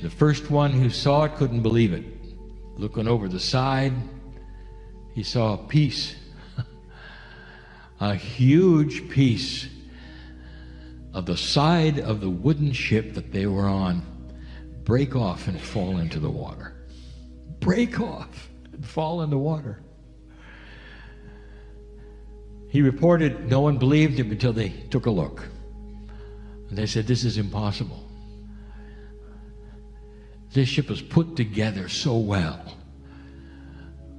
S3: the first one who saw it couldn't believe it. Looking over the side, he saw a piece, a huge piece of the side of the wooden ship that they were on break off and fall into the water. Break off and fall in the water. He reported no one believed him until they took a look. And they said, this is impossible. This ship was put together so well.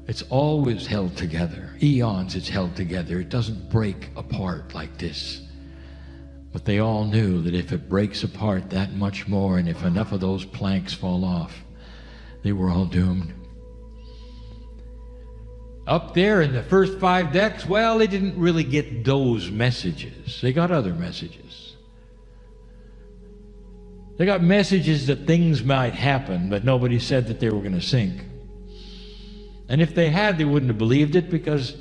S3: It's always held together. Eons it's held together. It doesn't break apart like this. But they all knew that if it breaks apart that much more, and if enough of those planks fall off, they were all doomed. Up there in the first 5 decks, well, they didn't really get those messages. They got other messages. They got messages that things might happen, but nobody said that they were going to sink. And if they had, they wouldn't have believed it because,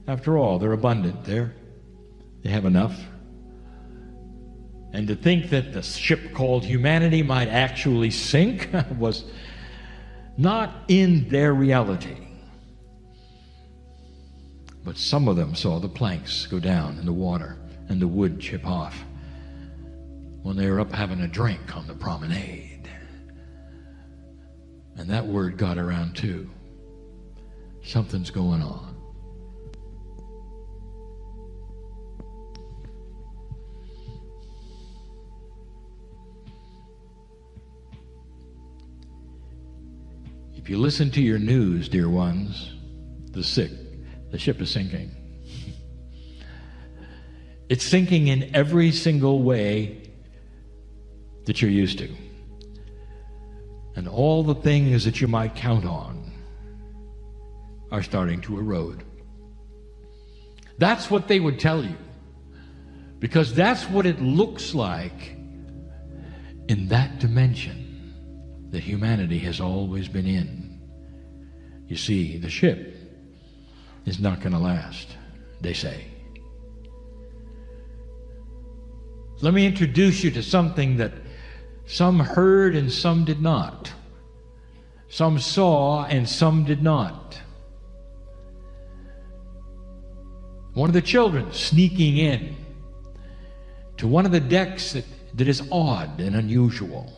S3: after all, they're abundant. They have enough. And to think that the ship called humanity might actually sink was not in their reality. But some of them saw the planks go down in the water and the wood chip off when they were up having a drink on the promenade. And that word got around too. Something's going on. If you listen to your news, dear ones, the ship is sinking. It's sinking in every single way that you're used to. And all the things that you might count on are starting to erode. That's what they would tell you, because that's what it looks like in that dimension that humanity has always been in. You see, the ship is not going to last, they say. Let me introduce you to something that some heard and some did not. Some saw and some did not. One of the children sneaking in to one of the decks that is odd and unusual.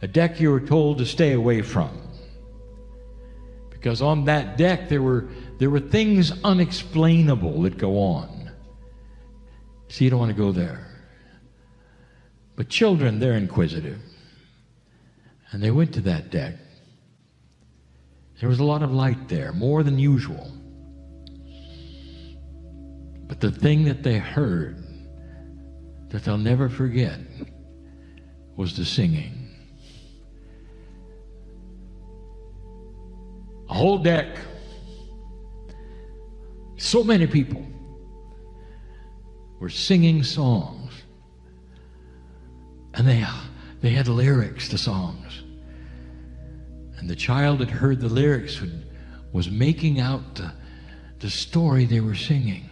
S3: A deck you were told to stay away from. Because on that deck there were things unexplainable that go on. So you don't want to go there. But children, they're inquisitive. And they went to that deck. There was a lot of light there, more than usual. But the thing that they heard that they'll never forget was the singing. A whole deck. So many people were singing songs. And they had lyrics to songs. And the child that heard the lyrics was making out the story they were singing.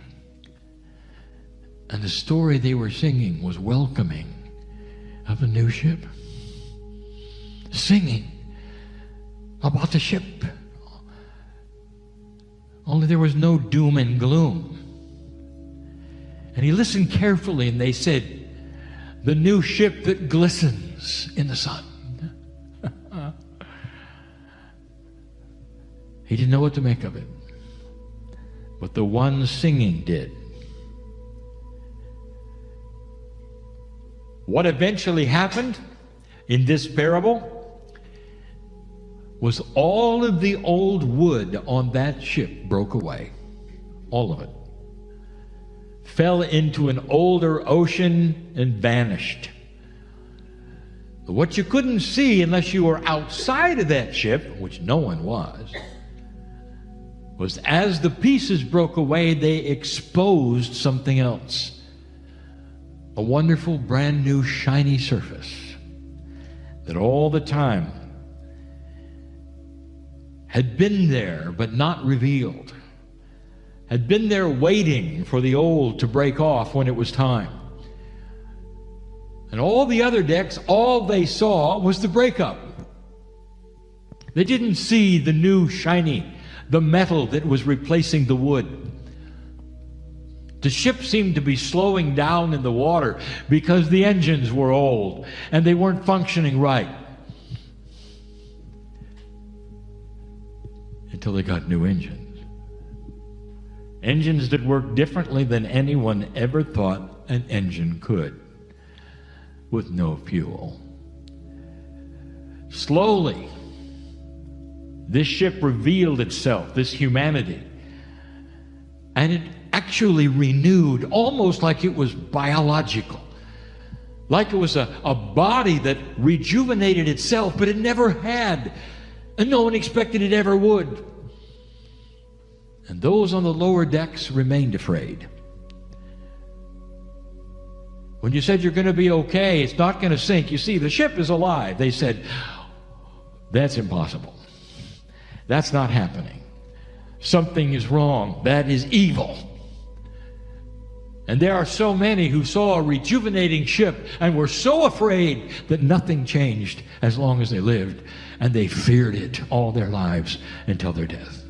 S3: And the story they were singing was welcoming of a new ship. Singing about the ship. Only there was no doom and gloom. And he listened carefully, and they said, "The new ship that glistens in the sun." He didn't know what to make of it. But the one singing did. What eventually happened in this parable was all of the old wood on that ship broke away. All of it. Fell into an older ocean and vanished. But what you couldn't see unless you were outside of that ship, which no one was as the pieces broke away, they exposed something else. A wonderful, brand new, shiny surface that all the time had been there but not revealed. Had been there waiting for the old to break off when it was time. And all the other decks, all they saw was the breakup. They didn't see the new shiny, the metal that was replacing the wood. The ship seemed to be slowing down in the water because the engines were old and they weren't functioning right. Until they got new engines. Engines that worked differently than anyone ever thought an engine could, with no fuel. Slowly, this ship revealed itself, this humanity, and it actually renewed, almost like it was biological, like it was a body that rejuvenated itself, but it never had, and no one expected it ever would. And those on the lower decks remained afraid. When you said you're going to be okay, it's not going to sink. You see, the ship is alive. They said, that's impossible. That's not happening. Something is wrong. That is evil. And there are so many who saw a rejuvenating ship and were so afraid that nothing changed as long as they lived, and they feared it all their lives until their death.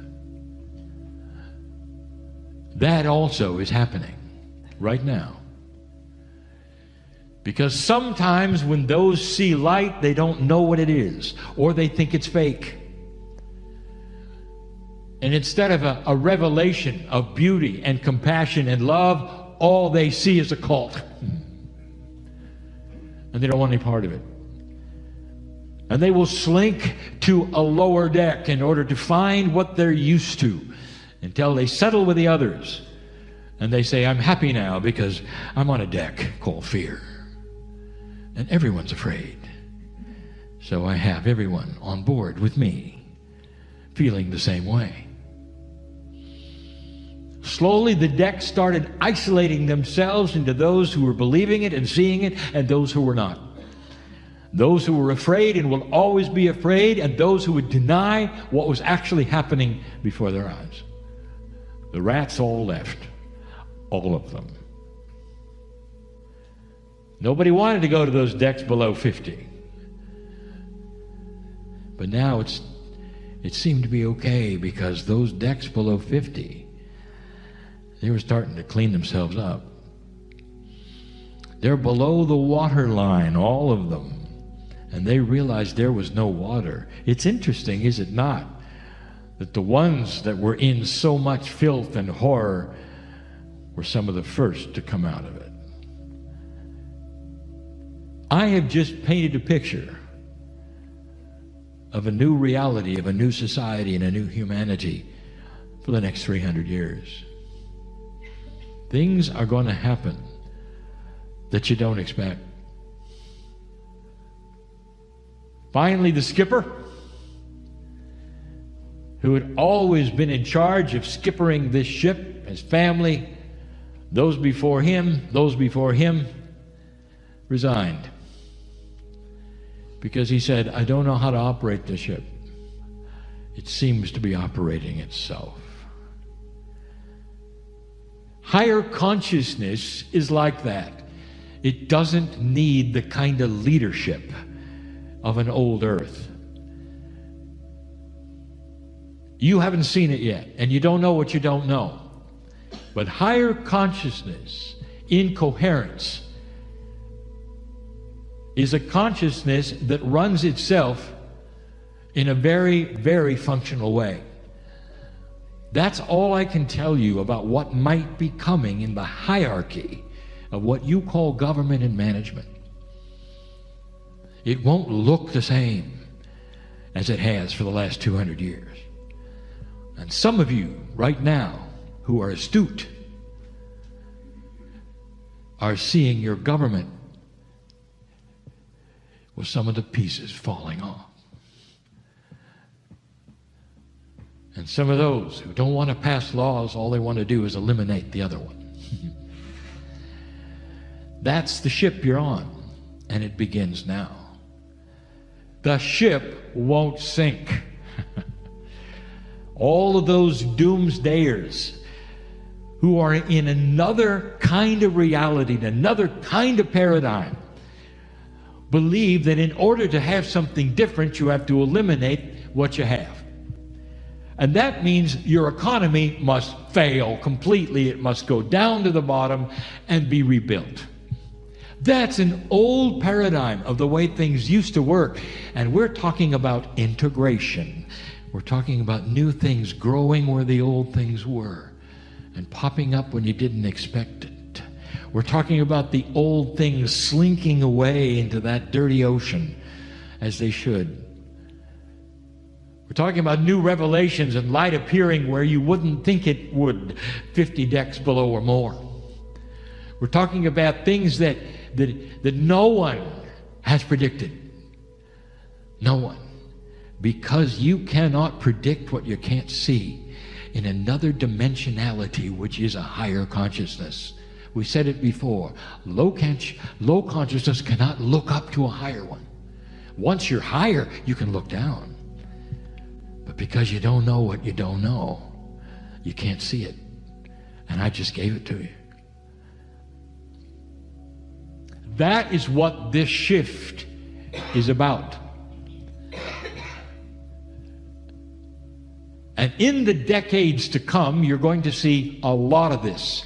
S3: That also is happening right now. Because sometimes when those see light, they don't know what it is, or they think it's fake. And instead of a revelation of beauty and compassion and love, all they see is a cult. And they don't want any part of it. And they will slink to a lower deck in order to find what they're used to until they settle with the others. And they say, I'm happy now because I'm on a deck called fear. And everyone's afraid. So I have everyone on board with me, feeling the same way. Slowly, the deck started isolating themselves into those who were believing it and seeing it, and those who were not. Those who were afraid and will always be afraid, and those who would deny what was actually happening before their eyes. The rats all left, all of them. Nobody wanted to go to those decks below 50. But now it seemed to be okay, because those decks below 50, they were starting to clean themselves up. They're below the water line, all of them. And they realized there was no water. It's interesting, is it not, that the ones that were in so much filth and horror were some of the first to come out of it. I have just painted a picture of a new reality, of a new society and a new humanity for the next 300 years. Things are going to happen that you don't expect. Finally, the skipper, who had always been in charge of skippering this ship, his family, those before him, resigned. Because he said, I don't know how to operate the ship. It seems to be operating itself. Higher consciousness is like that. It doesn't need the kind of leadership of an old earth. You haven't seen it yet, and you don't know what you don't know. But higher consciousness, in coherence, is a consciousness that runs itself in a very, very functional way. That's all I can tell you about what might be coming in the hierarchy of what you call government and management. It won't look the same as it has for the last 200 years. And some of you right now who are astute are seeing your government with some of the pieces falling off. And some of those who don't want to pass laws, all they want to do is eliminate the other one. That's the ship you're on, and it begins now. The ship won't sink. All of those doomsdayers who are in another kind of reality, another kind of paradigm, believe that in order to have something different, you have to eliminate what you have. And that means your economy must fail completely. It must go down to the bottom and be rebuilt. That's an old paradigm of the way things used to work. And we're talking about integration. We're talking about new things growing where the old things were and popping up when you didn't expect it. We're talking about the old things slinking away into that dirty ocean as they should. We're talking about new revelations and light appearing where you wouldn't think it would, 50 decks below or more. We're talking about things that no one has predicted. No one. Because you cannot predict what you can't see in another dimensionality, which is a higher consciousness, We said it before. Low consciousness cannot look up to a higher one. Once you're higher, you can look down. But because you don't know what you don't know, you can't see it. And I just gave it to you. That is what this shift is about. And in the decades to come, you're going to see a lot of this.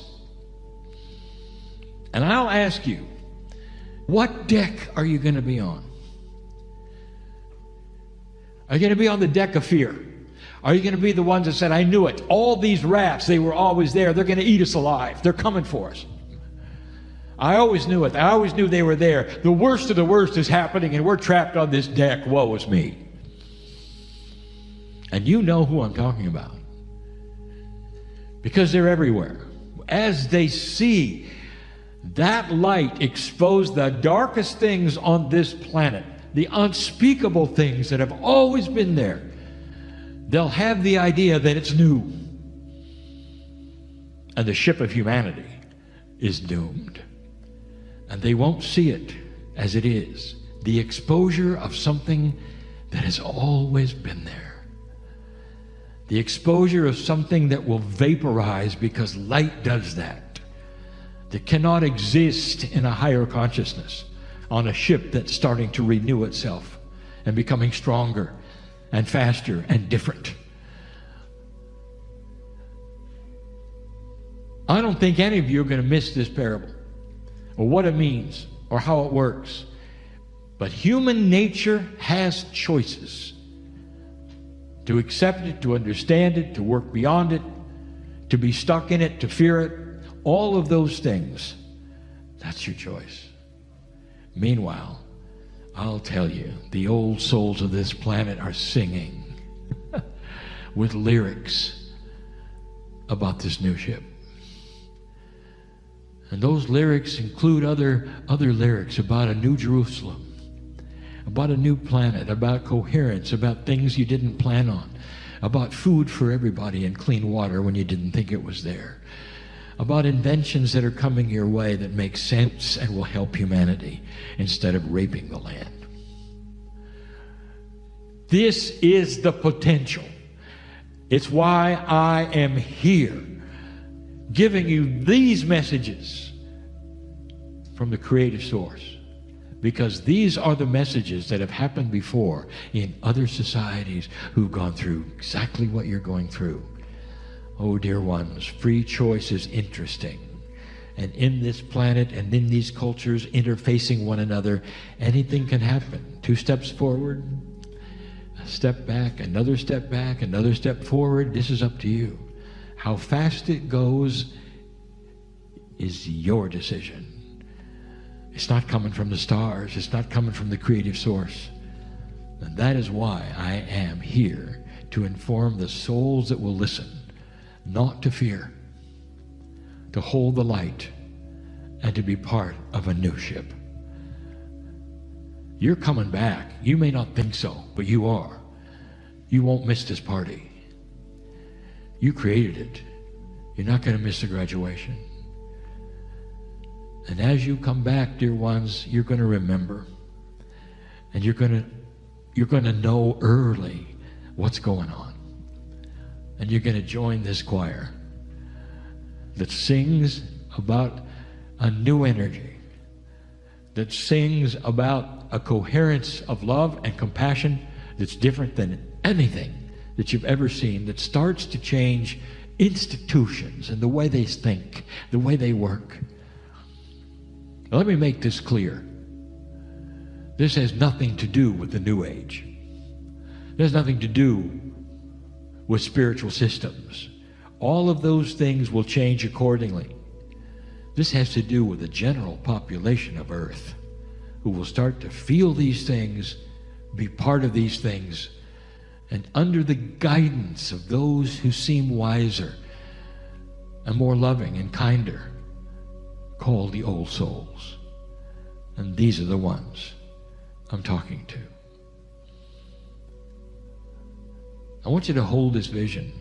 S3: And I'll ask you, what deck are you going to be on? Are you going to be on the deck of fear? Are you going to be the ones that said, I knew it. All these rats, they were always there. They're going to eat us alive. They're coming for us. I always knew it. I always knew they were there. The worst of the worst is happening, and we're trapped on this deck. Woe is me. And you know who I'm talking about. Because they're everywhere. As they see that light expose the darkest things on this planet, the unspeakable things that have always been there, they'll have the idea that it's new. And the ship of humanity is doomed. And they won't see it as it is. The exposure of something that has always been there. The exposure of something that will vaporize because light does that. That cannot exist in a higher consciousness on a ship that's starting to renew itself and becoming stronger and faster and different. I don't think any of you are going to miss this parable or what it means or how it works. But human nature has choices. To accept it, to understand it, to work beyond it, to be stuck in it, to fear it, all of those things, that's your choice. Meanwhile, I'll tell you, the old souls of this planet are singing with lyrics about this new ship. And those lyrics include other lyrics about a new Jerusalem, about a new planet, about coherence, about things you didn't plan on, about food for everybody and clean water when you didn't think it was there, about inventions that are coming your way that make sense and will help humanity instead of raping the land. This is the potential. It's why I am here giving you these messages from the creative source. Because these are the messages that have happened before in other societies who've gone through exactly what you're going through. Oh, dear ones, free choice is interesting. And in this planet and in these cultures interfacing one another, anything can happen. 2 steps forward, a step back, another step back, another step forward. This is up to you. How fast it goes is your decision. It's not coming from the stars. It's not coming from the creative source. And that is why I am here, to inform the souls that will listen, not to fear, to hold the light, and to be part of a new ship. You're coming back. You may not think so, but you are. You won't miss this party. You created it. You're not going to miss the graduation. And as you come back, dear ones, you're going to remember. And you're going to know early what's going on. And you're going to join this choir that sings about a new energy, that sings about a coherence of love and compassion that's different than anything that you've ever seen, that starts to change institutions and the way they think, the way they work. Now, let me make this clear. This has nothing to do with the New Age. It has nothing to do with spiritual systems. All of those things will change accordingly. This has to do with the general population of Earth, who will start to feel these things, be part of these things, and under the guidance of those who seem wiser and more loving and kinder, called the old souls. And these are the ones I'm talking to. I want you to hold this vision,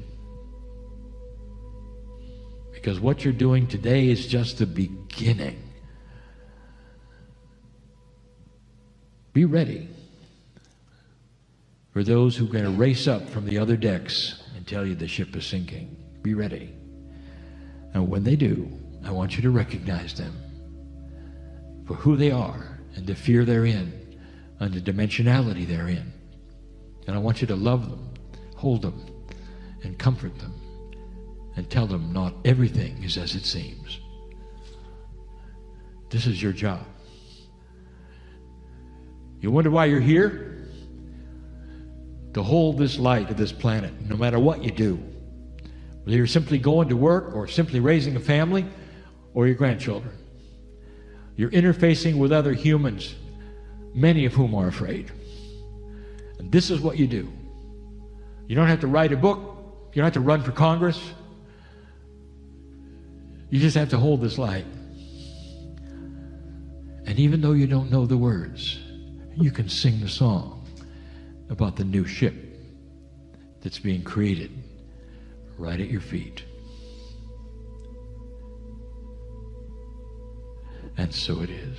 S3: because what you're doing today is just the beginning. Be ready for those who are going to race up from the other decks and tell you the ship is sinking. Be ready. And when they do, I want you to recognize them for who they are and the fear they're in and the dimensionality they're in. And I want you to love them, hold them, and comfort them, and tell them not everything is as it seems. This is your job. You wonder why you're here? To hold this light of this planet, no matter what you do. Whether you're simply going to work or simply raising a family or your grandchildren. You're interfacing with other humans, many of whom are afraid. And this is what you do. You don't have to write a book. You don't have to run for Congress. You just have to hold this light. And even though you don't know the words, you can sing the song about the new ship that's being created right at your feet. And so it is.